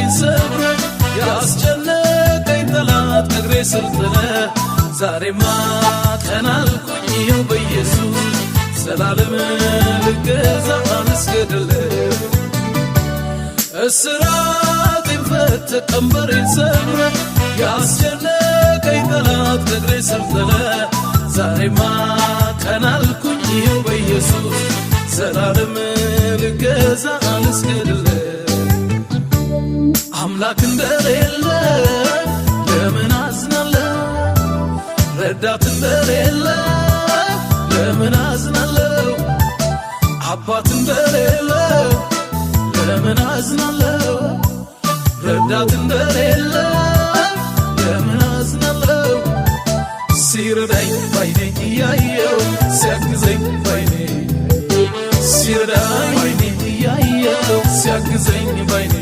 ቀንበሬን ሰብረ ያስጨነቀኝ ጠላት እግሬ ስር ጥለ ዛሬማ ቀናልኩኝ ይኸው በኢየሱስ ዘላለም ልገዛ ልስገድልህ እስራቴን ፈተ ቀንበሬን ሰብረ ያስጨነቀኝ ጠላት እግሬ ስር ጥለ ዛሬማ ቀናልኩኝ ይኸው በኢየሱስ ዘላለም ልገዛ ልስገድልህ አምላክ እንደሌለ ለምን አዝናለሁ ረዳት እንደሌለ ለምን አዝናለሁ አባት እንደሌለ ለምን አዝናለሁ ረዳት እንደሌለ ለምን አዝናለሁ ሲረዳኝ ባይኔ እያየው ሲያግዘኝ ባይኔ ሲረዳኝ ባይኔ እያየው ሲያግዘኝ ባይኔ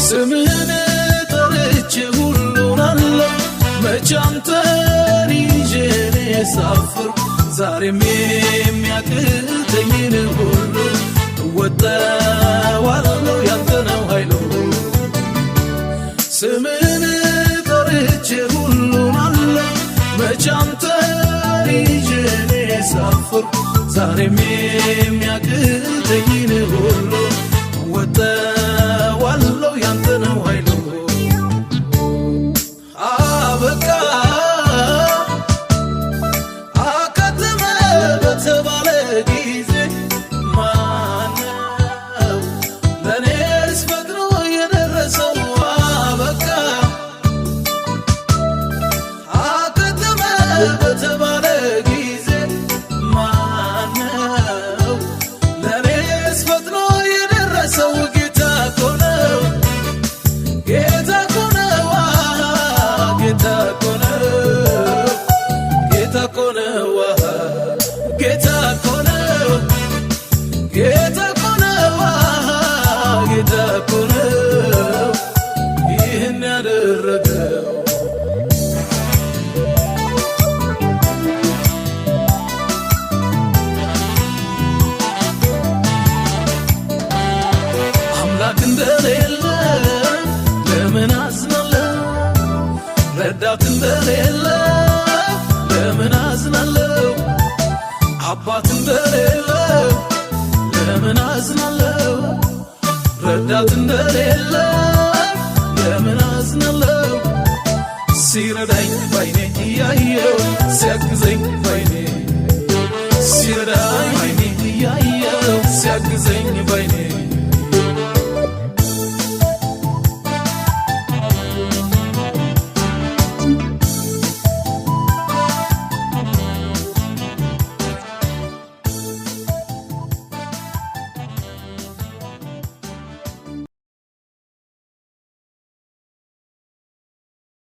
ስምህን ጠርቼ ሁሉን አለው መቼ አንተን ይዤ እኔ ሳፍር ዛሬም የሚያቅተኝን ሁሉ እወጣዋለሁ ያንተ ነው ኃይሉ ስምህን ጠርቼ ሁሉን አለው መቼ አንተን ይዤ እኔ ሳፍር ዛሬም የሚያቅተኝን ሁሉ እወጣዋለሁ ያንተ ነው ኃይሉ አበቃ አከተመ በተባለ ጊዜ ማነው ለእኔስ ፈጥኖ የደረሰው አበቃ አከተመ በተባለ ጊዜ ማነው ለእኔስ ፈጥኖ የደረሰው ጌታ እኮ ነው ጌታ እኮ ነው ጌታ እኮ ነው ጌታ እኮ ነው ጌታ እኮ ነው ጌታ እኮ ነው ጌታ እኮ ነው ይህን ያደረገው አምላክ እንደሌለ ለምን አዝናለሁ ረዳት እንደሌለ ለምን አዝናለሁ አባት እንደሌለ ለምን አዝናለሁ ረዳት እንደሌለ ለምን አዝናለሁ ሲረዳኝ ባይኔ እያየው ሲያግዘኝ ባይኔ ሲረዳኝ ባይኔ እያየው ሲያግዘኝ ባይኔ